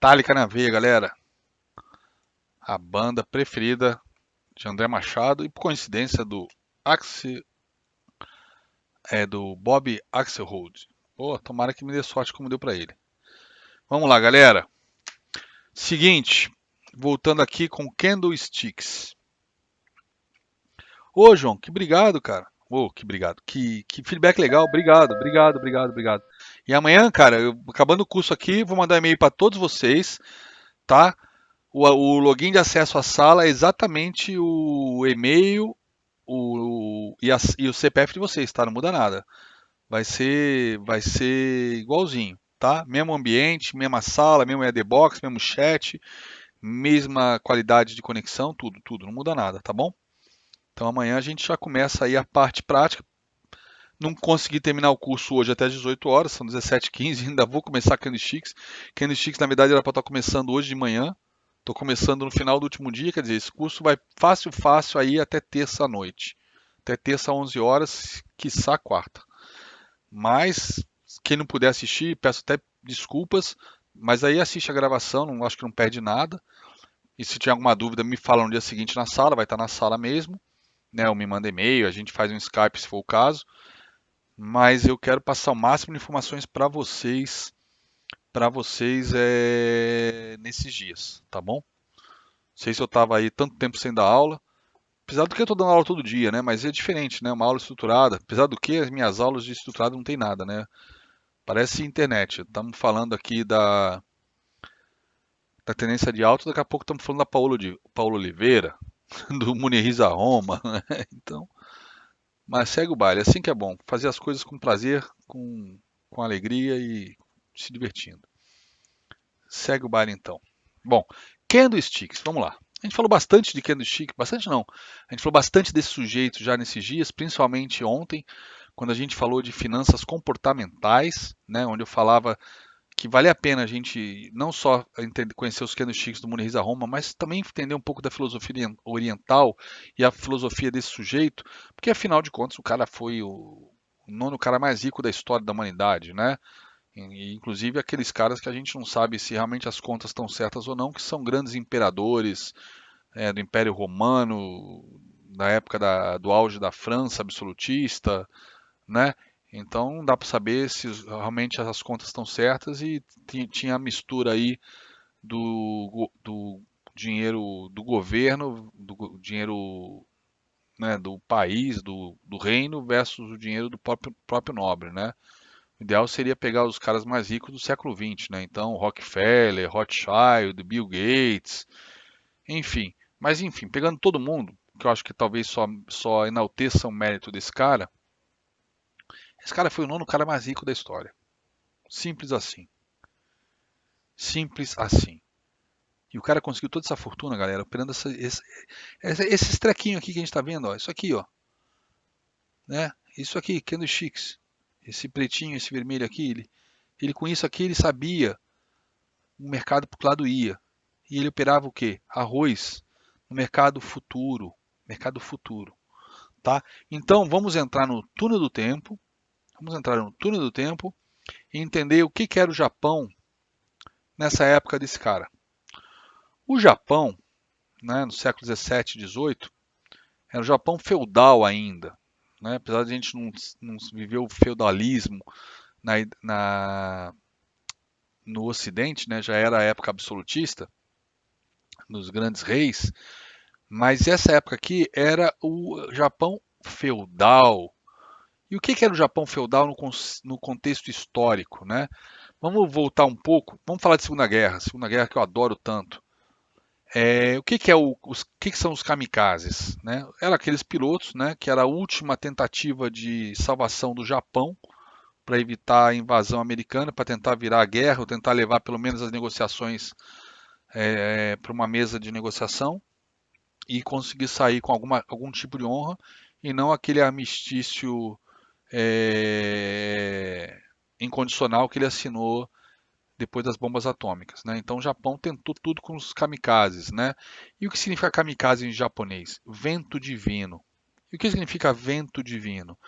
Metallica na veia, galera. A banda preferida de André Machado e por coincidência do Bob Axelrod. Pô, tomara que me dê sorte como deu pra ele. Vamos lá, galera. Seguinte, voltando aqui com Candlesticks. Ô, João, que obrigado, cara. Ô, que obrigado. Que feedback legal. Obrigado, obrigado, obrigado, obrigado. E amanhã, cara, acabando o curso aqui, vou mandar e-mail para todos vocês, tá? O login de acesso à sala é exatamente o e-mail e o CPF de vocês, tá? Não muda nada. Vai ser igualzinho, tá? Mesmo ambiente, mesma sala, mesmo EAD Box, mesmo chat, mesma qualidade de conexão, tudo, tudo. Não muda nada, tá bom? Então amanhã a gente já começa aí a parte prática. Não consegui terminar o curso hoje até às 18 horas, são 17h15, ainda vou começar Candlesticks. Candlesticks, na verdade, era para estar começando hoje de manhã. Estou começando no final do último dia, quer dizer, esse curso vai fácil, fácil aí até terça à noite. Até terça, 11 horas, quiçá quarta. Mas, quem não puder assistir, peço até desculpas, mas aí assiste a gravação, não acho que não perde nada. E se tiver alguma dúvida, me fala no dia seguinte na sala, vai estar na sala mesmo. Né, ou me manda e-mail, a gente faz um Skype se for o caso. Mas eu quero passar o máximo de informações para vocês nesses dias, tá bom? Não sei se eu estava aí tanto tempo sem dar aula, apesar do que eu estou dando aula todo dia, né? Mas é diferente, né? Uma aula estruturada, apesar do que as minhas aulas de estruturado não tem nada, né? Parece internet. Estamos falando aqui da tendência de alta, daqui a pouco estamos falando da Paulo Oliveira, do Muniriza Roma, né? Então, mas segue o baile, assim que é bom, fazer as coisas com prazer, com alegria e se divertindo. Segue o baile então. Bom, Candlesticks, vamos lá. A gente falou bastante de Candlestick, bastante não. A gente falou bastante desse sujeito já nesses dias, principalmente ontem, quando a gente falou de finanças comportamentais, né, onde eu falava que vale a pena a gente não só conhecer os candlesticks do Muniriza Roma, mas também entender um pouco da filosofia oriental e a filosofia desse sujeito, porque afinal de contas o cara foi o nono cara mais rico da história da humanidade, né? E, inclusive aqueles caras que a gente não sabe se realmente as contas estão certas ou não, que são grandes imperadores do Império Romano, da época do auge da França absolutista, né? Então não dá para saber se realmente as contas estão certas e tinha a mistura aí do dinheiro do governo, do dinheiro, né, do país, do reino versus o dinheiro do próprio nobre, né? O ideal seria pegar os caras mais ricos do século XX, né? Então, Rockefeller, Rothschild, Bill Gates, enfim. Mas, enfim, pegando todo mundo, que eu acho que talvez só enalteça o mérito desse cara, esse cara foi o nono cara mais rico da história. Simples assim. Simples assim. E o cara conseguiu toda essa fortuna, galera, operando esses trequinhos aqui que a gente tá vendo, ó. Isso aqui, ó. Né? Isso aqui, candlesticks. Esse pretinho, esse vermelho aqui, ele com isso aqui, ele sabia o mercado para que lado ia. E ele operava o quê? Arroz no mercado futuro. Mercado futuro. Tá? Então vamos entrar no túnel do tempo. Vamos entrar no túnel do tempo e entender o que era o Japão nessa época desse cara. O Japão, né, no século 17 e 18, era o Japão feudal ainda. Né? Apesar de a gente não viver o feudalismo na, na, no Ocidente, né, já era a época absolutista, dos grandes reis, mas essa época aqui era o Japão feudal. E o que era o Japão feudal no contexto histórico, né? Vamos voltar um pouco, vamos falar de Segunda Guerra que eu adoro tanto. O que são os kamikazes? Né? Eram aqueles pilotos, né, que era a última tentativa de salvação do Japão para evitar a invasão americana, para tentar virar a guerra, ou tentar levar pelo menos as negociações para uma mesa de negociação e conseguir sair com algum tipo de honra e não aquele armistício é, incondicional que ele assinou depois das bombas atômicas, né? Então o Japão tentou tudo com os kamikazes, né? E o que significa kamikaze em japonês? Vento divino. E o que significa vento divino?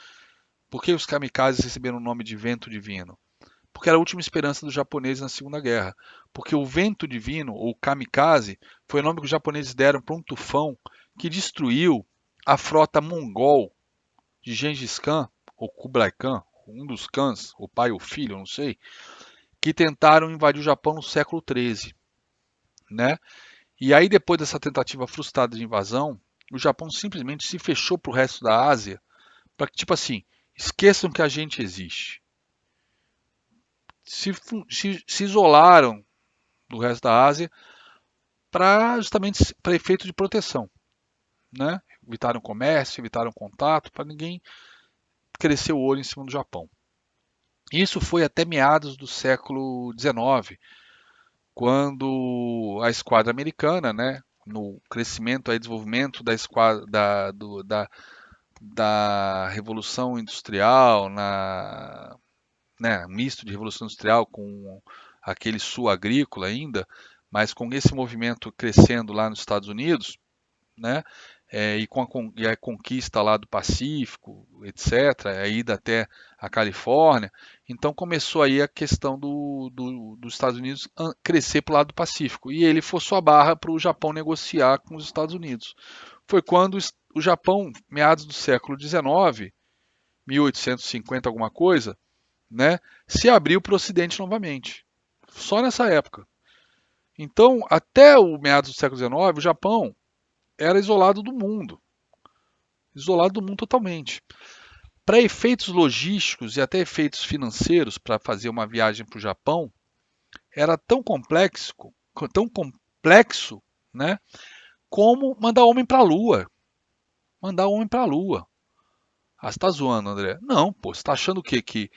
Por que os kamikazes receberam o nome de vento divino? porque era a última esperança dos japoneses na Segunda Guerra. Porque o vento divino, ou kamikaze, foi o nome que os japoneses deram para um tufão que destruiu a frota mongol de Gengis Khan, ou Kublai Khan, um dos Khans, o pai ou filho, não sei, que tentaram invadir o Japão no século XIII, né? E aí, depois dessa tentativa frustrada de invasão, o Japão simplesmente se fechou para o resto da Ásia, para que, tipo assim, esqueçam que a gente existe. Se isolaram do resto da Ásia para justamente para efeito de proteção, né? Evitaram comércio, evitaram contato, para ninguém crescer o olho em cima do Japão. Isso foi até meados do século XIX, quando a esquadra americana, né, no crescimento e desenvolvimento da esquadra, da Revolução Industrial, né, misto de Revolução Industrial com aquele sul agrícola ainda, mas com esse movimento crescendo lá nos Estados Unidos, né, e a conquista lá do Pacífico, etc., a ida até a Califórnia, então começou aí a questão dos Estados Unidos crescer para o lado do Pacífico, e ele forçou a barra para o Japão negociar com os Estados Unidos. Foi quando o Japão, meados do século XIX, 1850 alguma coisa, né, se abriu para o Ocidente novamente. Só nessa época. Então, até o meados do século XIX, o Japão era isolado do mundo totalmente. Para efeitos logísticos e até efeitos financeiros, para fazer uma viagem para o Japão, era tão complexo, né, como mandar homem para a Lua. Mandar homem para a Lua. Ah, você está zoando, André? Não, pô, você está achando o quê? Que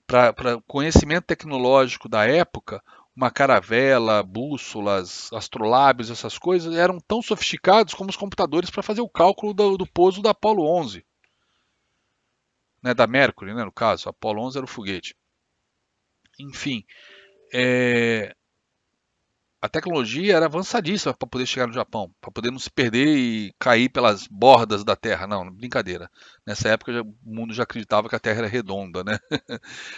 para conhecimento tecnológico da época, uma caravela, bússolas, astrolábios, essas coisas eram tão sofisticados como os computadores para fazer o cálculo do pouso da Apollo 11, né, da Mercury, né, no caso. A Apollo 11 era o foguete. Enfim, é, a tecnologia era avançadíssima para poder chegar no Japão, para poder não se perder e cair pelas bordas da Terra. Não, brincadeira. Nessa época o mundo já acreditava que a Terra era redonda, né?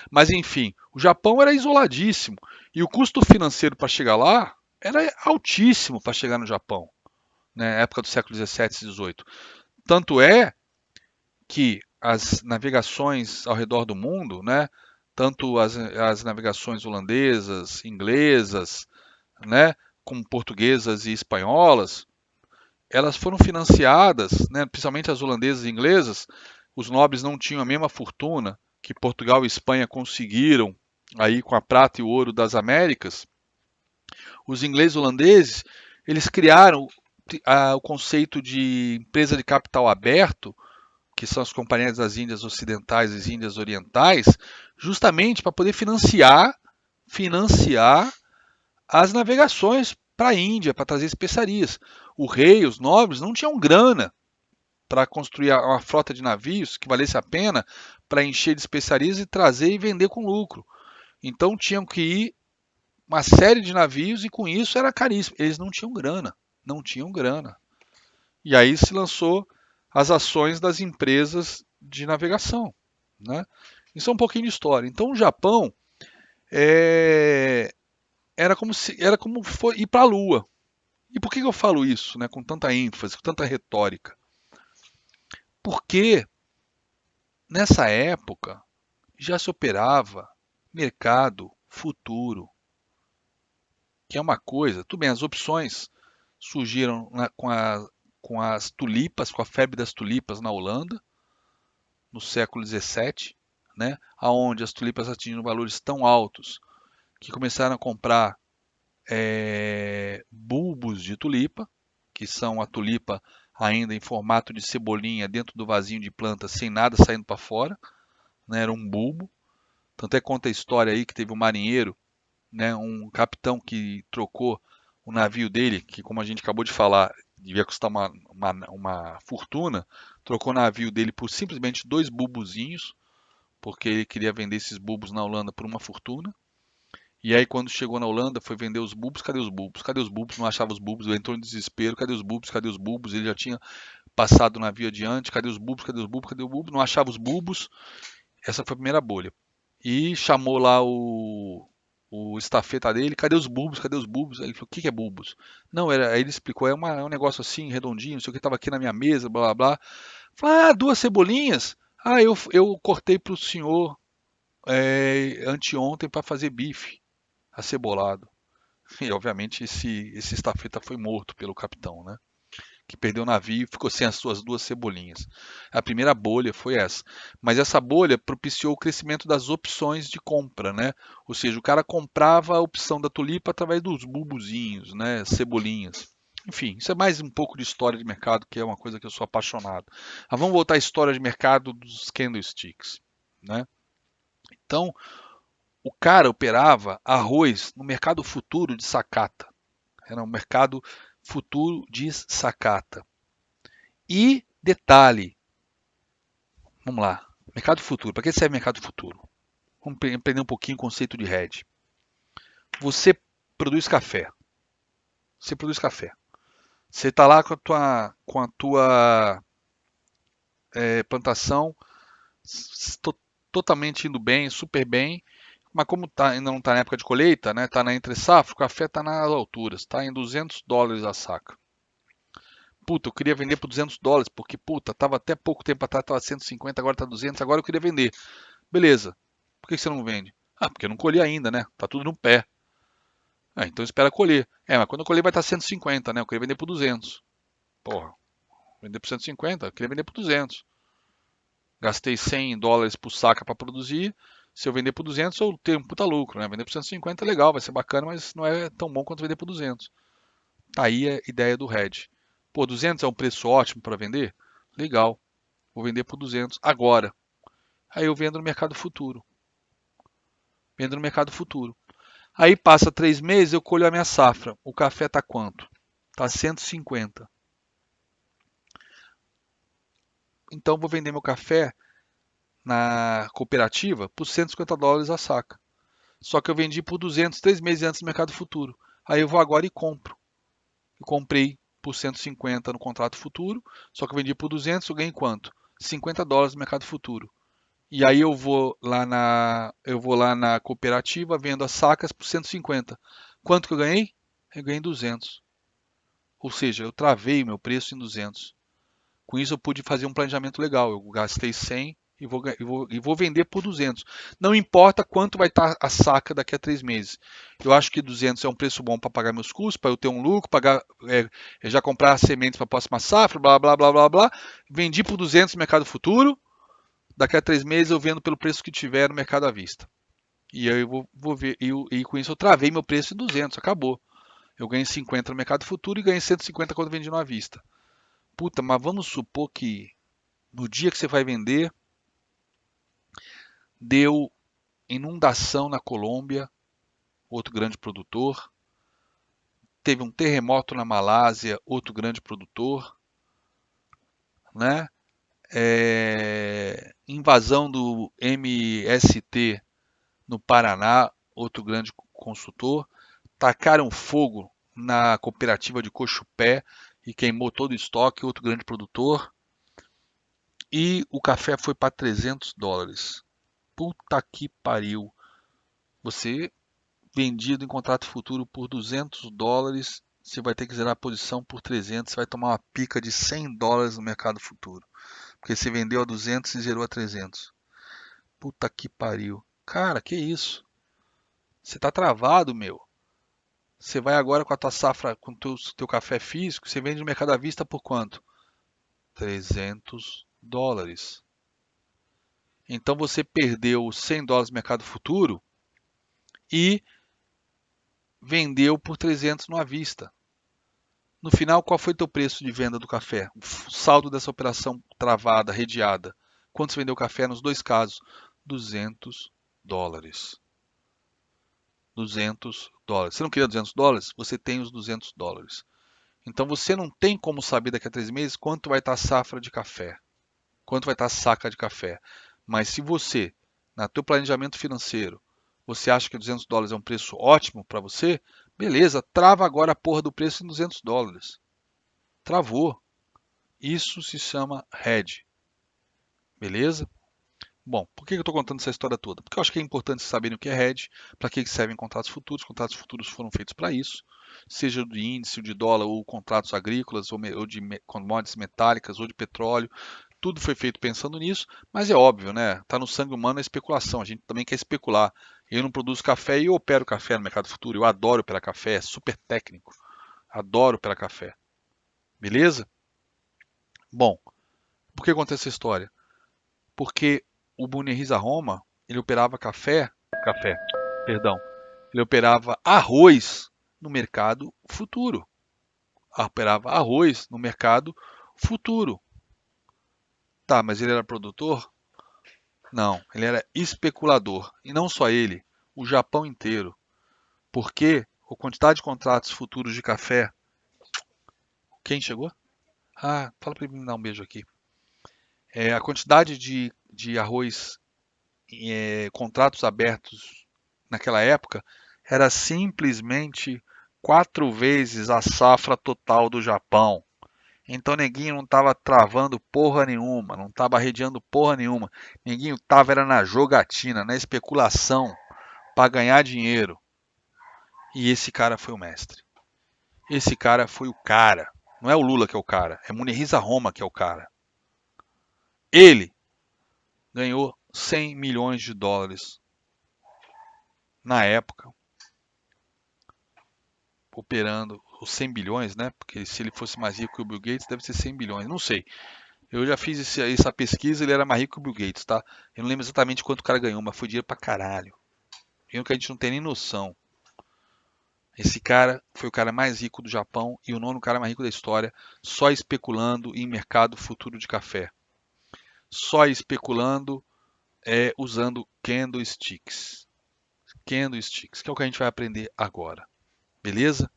Mas enfim, o Japão era isoladíssimo e o custo financeiro para chegar lá era altíssimo para chegar no Japão, né? Época do século 17 e 18. Tanto é que as navegações ao redor do mundo, né? Tanto as navegações holandesas, inglesas, né? Como portuguesas e espanholas, elas foram financiadas, né? Principalmente as holandesas e inglesas. Os nobres não tinham a mesma fortuna que Portugal e Espanha conseguiram aí com a prata e o ouro das Américas. Os ingleses e holandeses, eles criaram o conceito de empresa de capital aberto, que são as companhias das Índias Ocidentais e das Índias Orientais, justamente para poder financiar as navegações para a Índia, para trazer especiarias. O rei, os nobres, não tinham grana para construir uma frota de navios que valesse a pena para encher de especiarias e trazer e vender com lucro. Então tinham que ir uma série de navios e com isso era caríssimo. Eles não tinham grana, não tinham grana. E aí se lançou as ações das empresas de navegação, né? Isso é um pouquinho de história. Então o Japão é, era como foi ir para a Lua. E por que eu falo isso, né, com tanta ênfase, com tanta retórica? Porque nessa época já se operava mercado futuro, que é uma coisa. Tudo bem, as opções surgiram com as tulipas, com a febre das tulipas na Holanda, no século XVII, né, aonde as tulipas atingiram valores tão altos que começaram a comprar bulbos de tulipa, que são a tulipa ainda em formato de cebolinha dentro do vasinho de planta, sem nada saindo para fora, né, era um bulbo. Tanto é que conta a história aí que teve um marinheiro, né, um capitão que trocou o navio dele, que como a gente acabou de falar, devia custar uma fortuna, trocou o navio dele por simplesmente dois bulbozinhos, porque ele queria vender esses bulbos na Holanda por uma fortuna. E aí quando chegou na Holanda, foi vender os bulbos, cadê os bulbos? Cadê os bulbos? Não achava os bulbos, ele entrou em desespero, cadê os bulbos? Cadê os bulbos? Ele já tinha passado o navio adiante, cadê os bulbos? Cadê os bulbos? Cadê os bulbos? Não achava os bulbos. Essa foi a primeira bolha. e chamou lá o estafeta dele, cadê os bulbos, cadê os bulbos? Aí ele falou, o que que é bulbos? Não, aí ele explicou, é um negócio assim, redondinho, não sei o que, estava aqui na minha mesa, blá blá blá. Falei, ah, duas cebolinhas? Ah, eu cortei para o senhor anteontem para fazer bife acebolado. E obviamente esse estafeta foi morto pelo capitão, né? Que perdeu o navio e ficou sem as suas duas cebolinhas. A primeira bolha foi essa. Mas essa bolha propiciou o crescimento das opções de compra, né? Ou seja, o cara comprava a opção da tulipa através dos bulbozinhos, né? Cebolinhas. Enfim, isso é mais um pouco de história de mercado, que é uma coisa que eu sou apaixonado. Mas vamos voltar à história de mercado dos candlesticks, né? Então, o cara operava arroz no mercado futuro de Sakata. Era um mercado futuro de Sakata. E detalhe, vamos lá, mercado futuro. Para que serve mercado futuro? Vamos aprender um pouquinho o conceito de hedge. Você produz café. Você produz café. Você está lá com a tua plantação totalmente indo bem, super bem. Mas como ainda não está na época de colheita, né? Está na entre safra, o café está nas alturas, está em US$ 200 a saca. Puta, eu queria vender por US$ 200, porque, puta, tava até pouco tempo atrás, tava 150, agora tá 200, agora eu queria vender. Beleza. Por que você não vende? Ah, porque eu não colhi ainda, né? Tá tudo no pé. Ah, então espera colher. Mas quando eu colher vai estar 150, né? Eu queria vender por 200. Porra, vender por 150, eu queria vender por 200. Gastei US$ 100 por saca para produzir. Se eu vender por 200, eu tenho um puta lucro, né? Vender por 150 é legal, vai ser bacana, mas não é tão bom quanto vender por 200. Tá aí a ideia do hedge. Pô, 200 é um preço ótimo para vender? Legal. Vou vender por 200 agora. Aí eu vendo no mercado futuro. Vendo no mercado futuro. Aí passa 3 meses, eu colho a minha safra. O café tá quanto? Tá 150. Então vou vender meu café na cooperativa por US$ 150 a saca. Só que eu vendi por 200 3 meses antes do mercado futuro. Aí eu vou agora e compro. Eu comprei por 150 no contrato futuro, só que eu vendi por 200, eu ganhei quanto? US$ 50 no mercado futuro. E aí eu vou lá na cooperativa, vendo as sacas por 150. Quanto que eu ganhei? Eu ganhei 200. Ou seja, eu travei o meu preço em 200. Com isso eu pude fazer um planejamento legal. Eu gastei 100 e vou vender por 200. Não importa quanto vai estar a saca daqui a 3 meses. Eu acho que 200 é um preço bom para pagar meus custos, para eu ter um lucro, já comprar sementes para a próxima safra, blá blá blá blá blá. Vendi por 200 no mercado futuro. Daqui a 3 meses eu vendo pelo preço que tiver no mercado à vista. E aí vou ver, e com isso eu travei meu preço em 200, acabou. Eu ganhei 50 no mercado futuro e ganhei 150 quando vendi no à vista. Puta, mas vamos supor que no dia que você vai vender, deu inundação na Colômbia, outro grande produtor. Teve um terremoto na Malásia, outro grande produtor, né? Invasão do MST no Paraná, outro grande consultor. Tacaram fogo na cooperativa de Cochupé e queimou todo o estoque, outro grande produtor. E o café foi para US$ 300. Puta que pariu. Você vendido em contrato futuro por US$ 200, você vai ter que zerar a posição por 300, você vai tomar uma pica de US$ 100 no mercado futuro. Porque você vendeu a 200 e zerou a 300. Puta que pariu. Cara, que isso? Você tá travado, meu. Você vai agora com a tua safra, com o teu café físico, você vende no mercado à vista por quanto? US$ 300. Então você perdeu US$ 100 no mercado futuro e vendeu por 300 no à vista. No final, qual foi o teu preço de venda do café? O saldo dessa operação travada, redeada. Quanto você vendeu o café nos dois casos? US$ 200. US$ 200. Você não queria US$ 200? Você tem os US$ 200. Então você não tem como saber daqui a 3 meses quanto vai estar a safra de café, quanto vai estar a saca de café. Mas se você, no teu planejamento financeiro, você acha que US$ 200 é um preço ótimo para você, beleza, trava agora a porra do preço em US$ 200. Travou. Isso se chama hedge. Beleza? Bom, por que eu estou contando essa história toda? Porque eu acho que é importante vocês saberem o que é hedge, para que servem contratos futuros. Contratos futuros foram feitos para isso, seja de índice, de dólar, ou contratos agrícolas, ou de commodities metálicas, ou de petróleo. Tudo foi feito pensando nisso, mas é óbvio, né? Está no sangue humano a especulação. A gente também quer especular. Eu não produzo café e eu opero café no mercado futuro. Eu adoro operar café, é super técnico. Adoro operar café. Beleza? Bom, por que acontece essa história? Porque o Bunirisa Roma, ele operava café, perdão, ele operava arroz no mercado futuro. Operava arroz no mercado futuro. Tá, mas ele era produtor? Não, ele era especulador. E não só ele, o Japão inteiro. Porque a quantidade de contratos futuros de café. Quem chegou? Ah, fala para ele me dar um beijo aqui. A quantidade de arroz, contratos abertos naquela época, era simplesmente 4 vezes a safra total do Japão. Então neguinho não estava travando porra nenhuma, não estava arredeando porra nenhuma. Neguinho estava era na jogatina, na especulação, para ganhar dinheiro. E esse cara foi o mestre. Esse cara foi o cara. Não é o Lula que é o cara, é Munehisa Roma que é o cara. Ele ganhou 100 milhões de dólares na época, operando os 100 bilhões, né? Porque se ele fosse mais rico que o Bill Gates, deve ser 100 bilhões, não sei. Eu já fiz essa pesquisa, ele era mais rico que o Bill Gates, tá? Eu não lembro exatamente quanto o cara ganhou, mas foi dinheiro pra caralho. Dinheiro que a gente não tem nem noção. Esse cara foi o cara mais rico do Japão e o nono cara mais rico da história, só especulando em mercado futuro de café. Só especulando usando candlesticks. Candlesticks, que é o que a gente vai aprender agora. Beleza?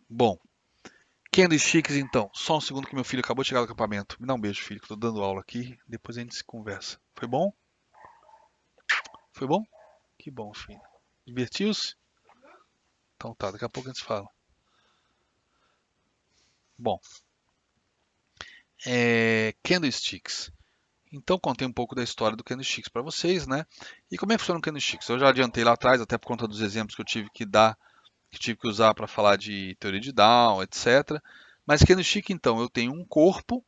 Bom, candlesticks então. Só um segundo que meu filho acabou de chegar do acampamento. Me dá um beijo, filho, que eu tô dando aula aqui. Depois a gente se conversa. Foi bom? Foi bom? Que bom, filho. Divertiu-se? Então tá, daqui a pouco a gente fala. Bom, candlesticks. Então contei um pouco da história do candlesticks para vocês, né? E como é que funciona o candlesticks? Eu já adiantei lá atrás, até por conta dos exemplos que eu tive que dar, que tive que usar para falar de teoria de Down, etc. Mas candlestick, então, eu tenho um corpo,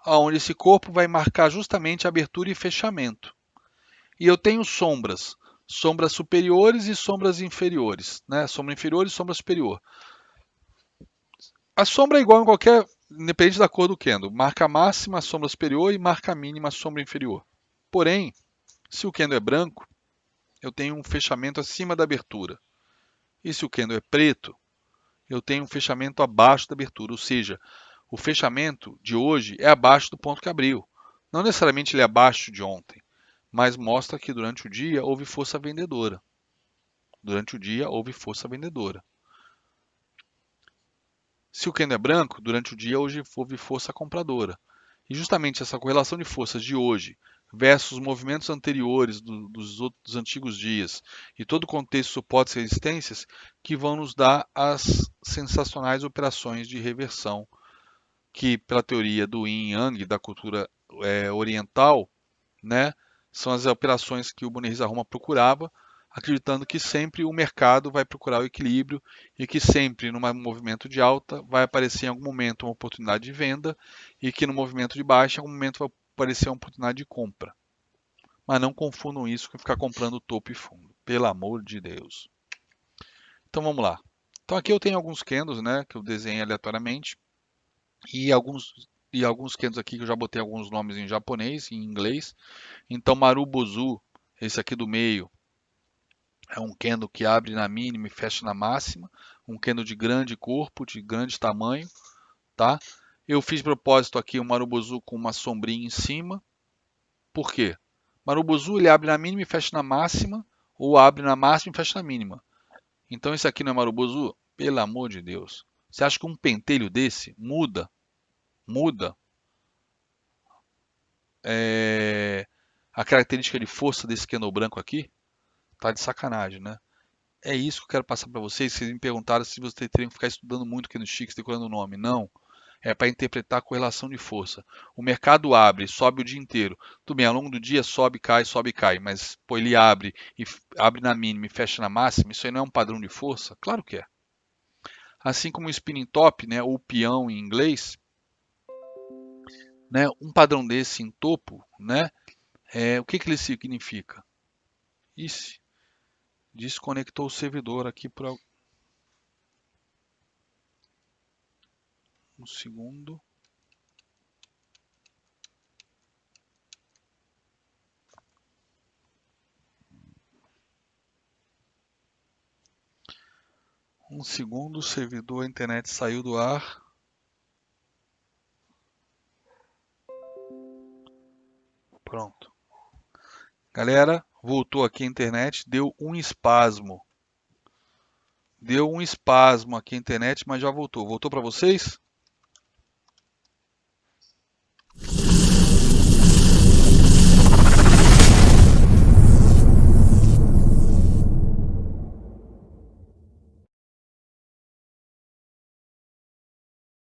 onde esse corpo vai marcar justamente abertura e fechamento. E eu tenho sombras, sombras superiores e sombras inferiores, né? Sombra inferior e sombra superior. A sombra é igual em qualquer, independente da cor do candle, marca máxima a sombra superior e marca mínima a sombra inferior. Porém, se o candle é branco, eu tenho um fechamento acima da abertura. E se o candle é preto, eu tenho um fechamento abaixo da abertura, ou seja, o fechamento de hoje é abaixo do ponto que abriu. Não necessariamente ele é abaixo de ontem, mas mostra que durante o dia houve força vendedora. Durante o dia houve força vendedora. Se o candle é branco, durante o dia hoje houve força compradora. E justamente essa correlação de forças de hoje versus os movimentos anteriores dos antigos dias e todo o contexto de suportes e resistências que vão nos dar as sensacionais operações de reversão que, pela teoria do Yin Yang, da cultura oriental, né, são as operações que o Bonnerisa Roma procurava, acreditando que sempre o mercado vai procurar o equilíbrio e que sempre, num movimento de alta, vai aparecer em algum momento uma oportunidade de venda e que no movimento de baixa, em algum momento vai aparecer uma oportunidade de compra. Mas não confundam isso com ficar comprando topo e fundo, pelo amor de Deus. Então vamos lá. Então aqui eu tenho alguns candles, né, que eu desenho aleatoriamente e alguns candles aqui que eu já botei alguns nomes em japonês e em inglês. Então Marubozu, esse aqui do meio, é um candle que abre na mínima e fecha na máxima, um candle de grande corpo, de grande tamanho, tá? Eu fiz de propósito aqui um Marubozu com uma sombrinha em cima. Por quê? Marubozu ele abre na mínima e fecha na máxima, ou abre na máxima e fecha na mínima. Então esse aqui não é Marubozu? Pelo amor de Deus. Você acha que um pentelho desse muda é, a característica de força desse candle branco aqui? Tá de sacanagem, né? É isso que eu quero passar para vocês. Vocês me perguntaram se vocês teriam que ficar estudando muito candlesticks, decorando o nome. Não. é para interpretar a correlação de força. O mercado abre, sobe o dia inteiro. Tudo bem, ao longo do dia sobe, cai, mas pô, ele abre e abre na mínima e fecha na máxima, isso aí não é um padrão de força? Claro que é. Assim como o spinning top, né, ou peão em inglês, né, um padrão desse em topo, né, o que ele significa? Isso, desconectou o servidor aqui por um segundo. Um segundo, o servidor, a internet saiu do ar. Pronto. Galera, voltou aqui a internet, deu um espasmo. Deu um espasmo aqui a internet, mas já voltou. Voltou para vocês?